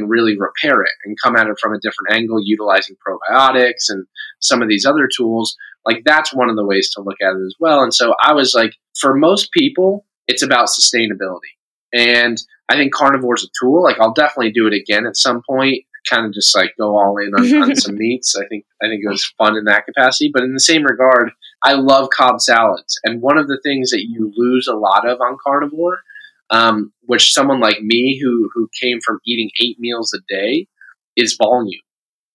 really repair it and come at it from a different angle, utilizing probiotics and some of these other tools. Like that's one of the ways to look at it as well. And so I was like, for most people, it's about sustainability. And I think carnivore is a tool. Like I'll definitely do it again at some point, kind of just like go all in on some meats. I think it was fun in that capacity. But in the same regard, I love Cobb salads. And one of the things that you lose a lot of on carnivore, which someone like me who came from eating 8 meals a day, is volume.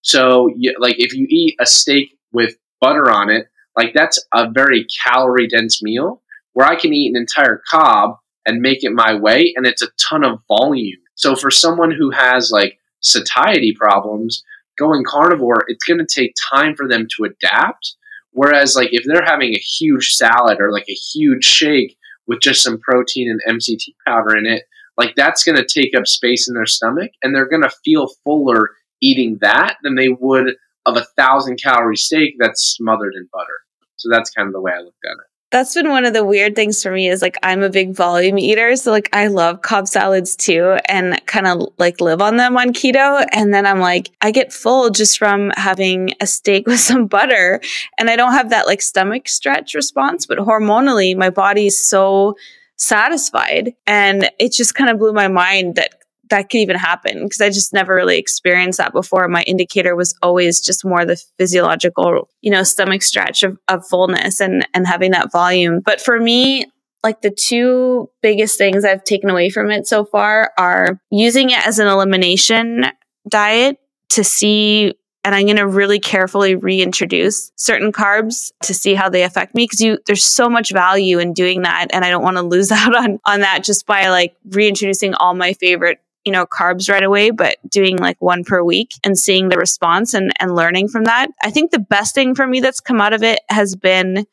So like if you eat a steak with butter on it, like that's a very calorie dense meal where I can eat an entire Cobb and make it my way, and it's a ton of volume. So for someone who has like satiety problems, going carnivore, it's going to take time for them to adapt. Whereas like if they're having a huge salad or like a huge shake with just some protein and MCT powder in it, like that's going to take up space in their stomach, and they're going to feel fuller eating that than they would of 1,000-calorie steak that's smothered in butter. So that's kind of the way I looked at it. That's been one of the weird things for me is like I'm a big volume eater. So like I love Cobb salads too and kind of like live on them on keto. And then I'm like, I get full just from having a steak with some butter. And I don't have that like stomach stretch response, but hormonally my body is so satisfied. And it just kind of blew my mind that could even happen because I just never really experienced that before. My indicator was always just more the physiological, stomach stretch of fullness and having that volume. But for me, like the two biggest things I've taken away from it so far are using it as an elimination diet to see and I'm going to really carefully reintroduce certain carbs to see how they affect me, because there's so much value in doing that. And I don't want to lose out on that just by like reintroducing all my favorite carbs right away, but doing like one per week and seeing the response and learning from that. I think the best thing for me that's come out of it has been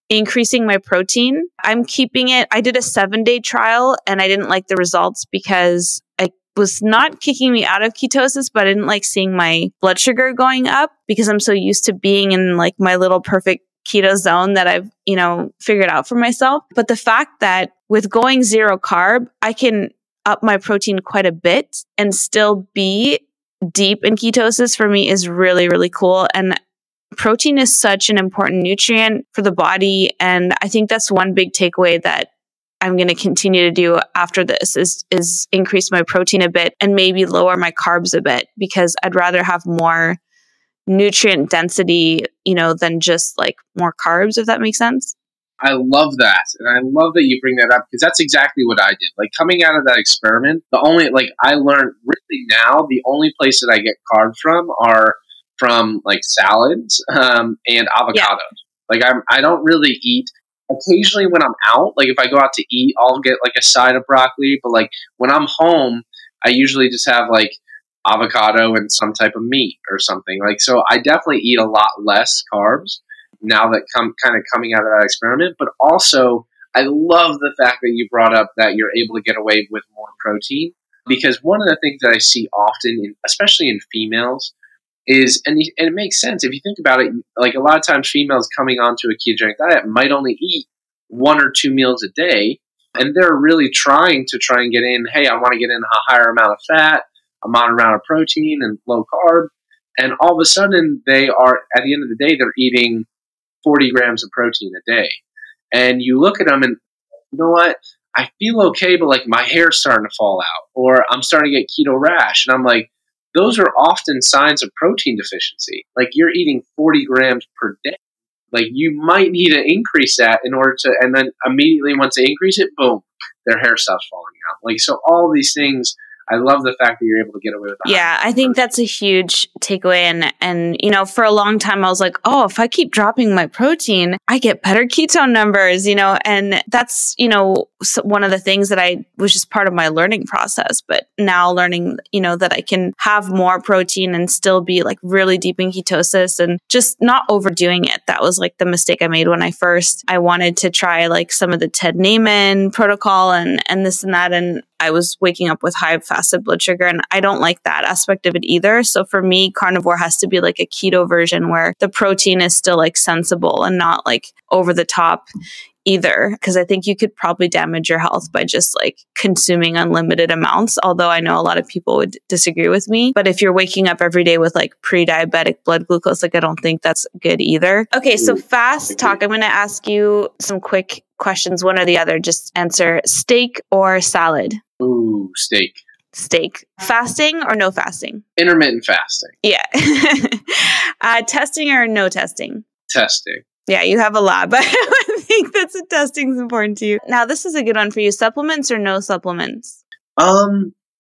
increasing my protein. I'm keeping it. I did a 7-day trial and I didn't like the results because it was not kicking me out of ketosis, but I didn't like seeing my blood sugar going up because I'm so used to being in like my little perfect keto zone that I've, figured out for myself. But the fact that with going 0 carb, I can up my protein quite a bit and still be deep in ketosis for me is really, really cool. And protein is such an important nutrient for the body. And I think that's one big takeaway that I'm going to continue to do after this is increase my protein a bit and maybe lower my carbs a bit, because I'd rather have more nutrient density, than just like more carbs, if that makes sense. I love that. And I love that you bring that up because that's exactly what I did. Like coming out of that experiment, I learned really now the only place that I get carbs from are from like salads and avocados. Yeah. Like I don't really eat. Occasionally when I'm out, like if I go out to eat, I'll get like a side of broccoli. But like when I'm home, I usually just have like avocado and some type of meat or something. Like so, I definitely eat a lot less carbs now that coming out of that experiment. But also, I love the fact that you brought up that you're able to get away with more protein, because one of the things that I see often, especially in females, is, and it makes sense if you think about it, like a lot of times females coming onto a ketogenic diet might only eat 1 or 2 meals a day, and they're really trying and get in, hey, I want to get in a higher amount of fat, a moderate amount of protein, and low carb, and all of a sudden they are, at the end of the day, they're eating 40 grams of protein a day. And you look at them and, you know what, I feel okay, but like my hair's starting to fall out, or I'm starting to get keto rash, and I'm like, those are often signs of protein deficiency. Like you're eating 40 grams per day. Like you might need to increase that in order to, and then immediately once they increase it, boom, their hair stops falling out. Like, so all these things, I love the fact that you're able to get away with that. Yeah, I think that's a huge takeaway. And for a long time, I was like, oh, if I keep dropping my protein, I get better ketone numbers, and that's, one of the things that I was just part of my learning process. But now learning, that I can have more protein and still be like really deep in ketosis and just not overdoing it. That was like the mistake I made when I wanted to try like some of the Ted Naiman protocol and this and that. And I was waking up with high fasted blood sugar, and I don't like that aspect of it either. So for me, carnivore has to be like a keto version where the protein is still like sensible and not like over the top either. Because I think you could probably damage your health by just like consuming unlimited amounts. Although I know a lot of people would disagree with me. But if you're waking up every day with like pre-diabetic blood glucose, like I don't think that's good either. Okay, so fast talk. I'm going to ask you some quick questions, one or the other. Just answer steak or salad. Ooh, steak. Steak. Fasting or no fasting? Intermittent fasting. Yeah. Testing or no testing? Testing. Yeah, you have a lab. I think that's a testing is important to you. Now, this is a good one for you. Supplements or no supplements?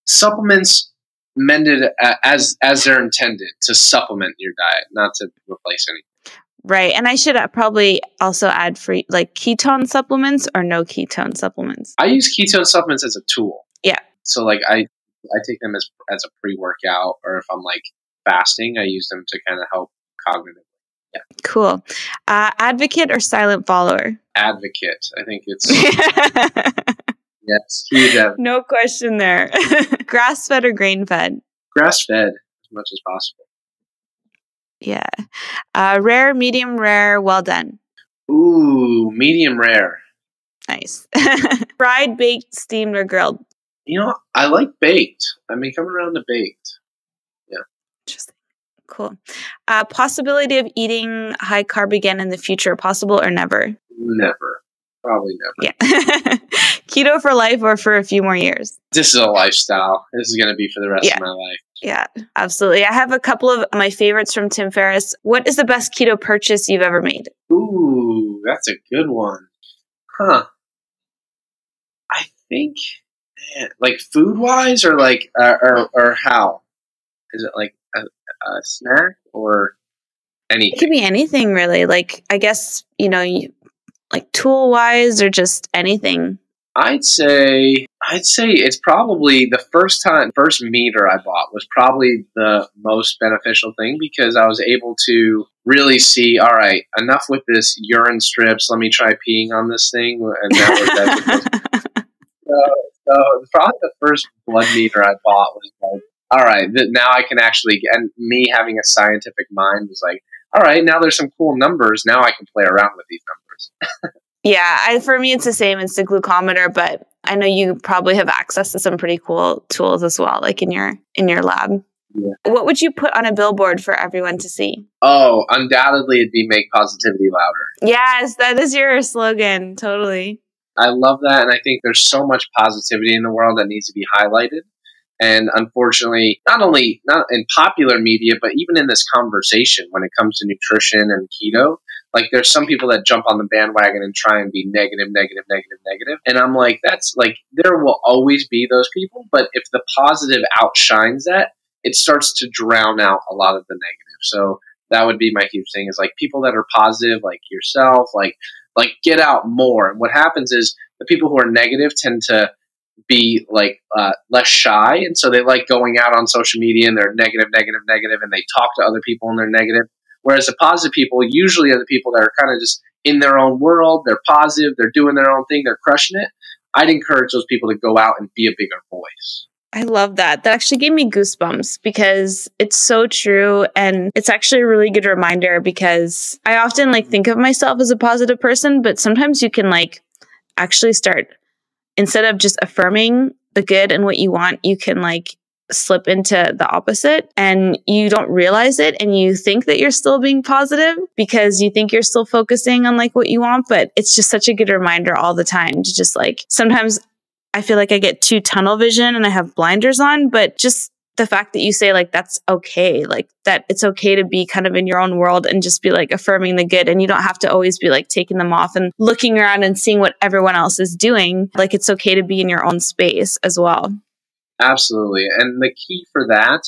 Supplements mended as they're intended to supplement your diet, not to replace anything. Right. And I should probably also add for like ketone supplements or no ketone supplements. I use ketone supplements as a tool. Yeah. So like I take them as a pre-workout, or if I'm like fasting, I use them to kind of help cognitively. Yeah. Cool. Advocate or silent follower? Advocate. I think it's yes, huge advocate. No question there. Grass-fed or grain-fed? Grass-fed as much as possible. Yeah. Rare, medium rare, well done. Ooh, medium rare. Nice. Fried, baked, steamed, or grilled? I like baked. I mean, come around to baked. Yeah. Interesting. Cool. Possibility of eating high carb again in the future, possible or never? Never. Probably never. Yeah. Keto for life or for a few more years? This is a lifestyle. This is going to be for the rest of my life. Yeah, absolutely. I have a couple of my favorites from Tim Ferriss. What is the best keto purchase you've ever made? Ooh, that's a good one. Huh. I think, like food-wise or like, or how? Is it like snack or anything? It could be anything really. Like, I guess, like tool wise or just anything. I'd say it's probably the first meter I bought was probably the most beneficial thing, because I was able to really see, all right, enough with this urine strips. Let me try peeing on this thing. And that so probably the first blood meter I bought was like, all right, now I can actually, and me having a scientific mind was like, all right, now there's some cool numbers. Now I can play around with these numbers. Yeah, for me, it's the same. It's the glucometer, but I know you probably have access to some pretty cool tools as well, like in your lab. Yeah. What would you put on a billboard for everyone to see? Oh, undoubtedly it'd be make positivity louder. Yes, that is your slogan. Totally. I love that. And I think there's so much positivity in the world that needs to be highlighted. And unfortunately, not in popular media, but even in this conversation when it comes to nutrition and keto, like there's some people that jump on the bandwagon and try and be negative. And I'm like, that's like, there will always be those people. But if the positive outshines that, it starts to drown out a lot of the negative. So that would be my huge thing, is like people that are positive, like yourself, like get out more. And what happens is the people who are negative tend to be like less shy, and so they like going out on social media and they're negative, and they talk to other people and they're negative. Whereas the positive people usually are the people that are kind of just in their own world. They're positive, they're doing their own thing, they're crushing it. I'd encourage those people to go out and be a bigger voice. I love that. That actually gave me goosebumps because it's so true. And it's actually a really good reminder, because I often like think of myself as a positive person, but sometimes you can like actually start, instead of just affirming the good and what you want, you can like slip into the opposite and you don't realize it. And you think that you're still being positive because you think you're still focusing on like what you want. But it's just such a good reminder all the time to just like, sometimes I feel like I get too tunnel vision and I have blinders on, but just the fact that you say like, that's okay, like that it's okay to be kind of in your own world and just be like affirming the good. And you don't have to always be like taking them off and looking around and seeing what everyone else is doing. Like it's okay to be in your own space as well. Absolutely. And the key for that,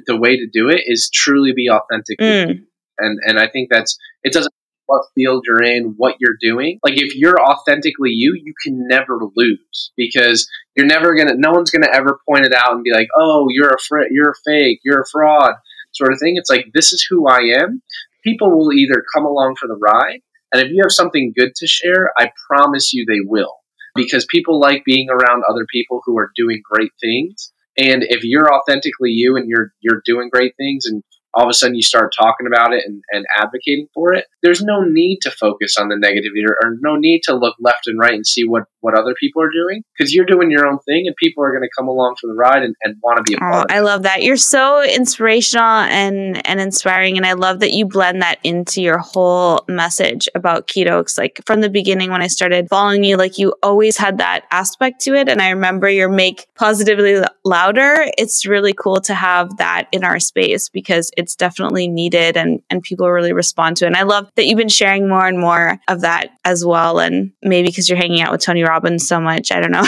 the way to do it is truly be authentic. And I think it doesn't matter what field you're in, what you're doing. Like if you're authentically you can never lose, because no one's gonna ever point it out and be like, oh, you're a fake, you're a fraud sort of thing. It's like, this is who I am. People will either come along for the ride, and if you have something good to share, I promise you they will, because people like being around other people who are doing great things. And if you're authentically you and you're doing great things, and all of a sudden you start talking about it and advocating for it, there's no need to focus on the negativity or no need to look left and right and see what other people are doing, because you're doing your own thing and people are going to come along for the ride and want to be a part of it. I love that. You're so inspirational and inspiring. And I love that you blend that into your whole message about keto. Because like from the beginning, when I started following you, like you always had that aspect to it. And I remember your make positively louder. It's really cool to have that in our space, because it's definitely needed and people really respond to it. And I love that you've been sharing more and more of that as well. And maybe because you're hanging out with Tony Robbins so much, I don't know.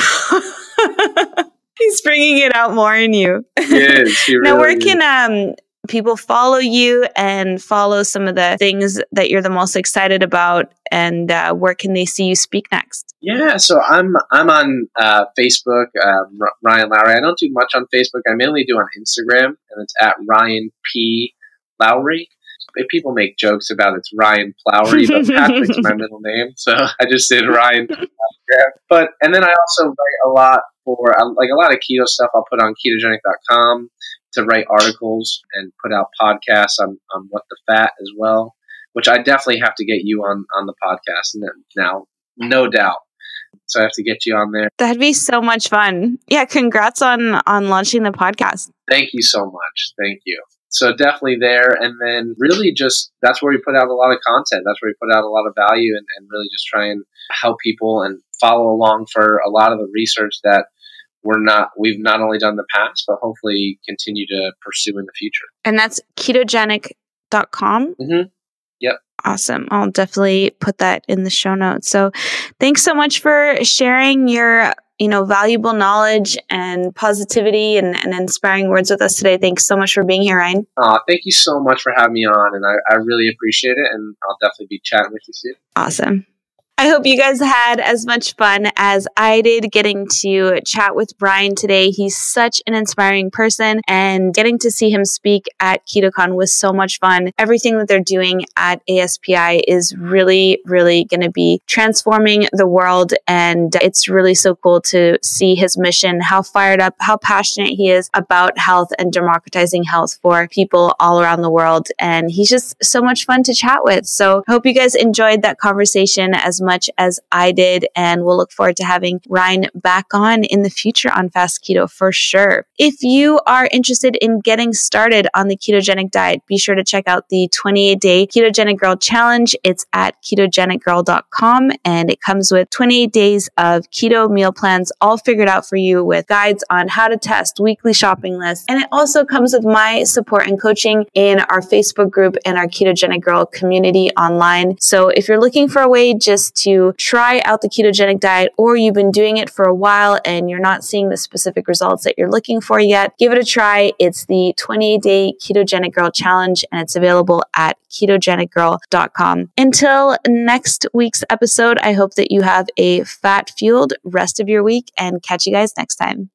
He's bringing it out more in you. Yes, he really now, where can people follow you and follow some of the things that you're the most excited about, and where can they see you speak next? Yeah, so I'm on Facebook, Ryan Lowery. I don't do much on Facebook. I mainly do on Instagram, and it's at Ryan P. Lowery. People make jokes about it's Ryan Plowry, but Patrick's my middle name, so I just did Ryan. And then I also write a lot for like a lot of keto stuff. I'll put on ketogenic.com to write articles and put out podcasts on What the Fat as well, which I definitely have to get you on the podcast now, no doubt. So I have to get you on there. That'd be so much fun. Yeah, congrats on launching the podcast. Thank you so much. Thank you. So definitely there. And then really just, that's where we put out a lot of content. That's where we put out a lot of value and really just try and help people and follow along for a lot of the research that we've not only done in the past, but hopefully continue to pursue in the future. And that's ketogenic.com. Mm-hmm. Yep. Awesome. I'll definitely put that in the show notes. So thanks so much for sharing your valuable knowledge and positivity and inspiring words with us today. Thanks so much for being here, Ryan. Thank you so much for having me on, and I really appreciate it, and I'll definitely be chatting with you soon. Awesome. I hope you guys had as much fun as I did getting to chat with Brian today. He's such an inspiring person, and getting to see him speak at KetoCon was so much fun. Everything that they're doing at ASPI is really, really going to be transforming the world, and it's really so cool to see his mission, how fired up, how passionate he is about health and democratizing health for people all around the world. And he's just so much fun to chat with. So I hope you guys enjoyed that conversation as much as I did, and we'll look forward to having Ryan back on in the future on Fast Keto for sure. If you are interested in getting started on the ketogenic diet, be sure to check out the 28-day Ketogenic Girl Challenge. It's at ketogenicgirl.com, and it comes with 28 days of keto meal plans all figured out for you with guides on how to test, weekly shopping lists, and it also comes with my support and coaching in our Facebook group and our Ketogenic Girl community online. So if you're looking for a way just to try out the ketogenic diet, or you've been doing it for a while and you're not seeing the specific results that you're looking for yet, give it a try. It's the 28-day Ketogenic Girl Challenge, and it's available at ketogenicgirl.com. Until next week's episode, I hope that you have a fat-fueled rest of your week, and catch you guys next time.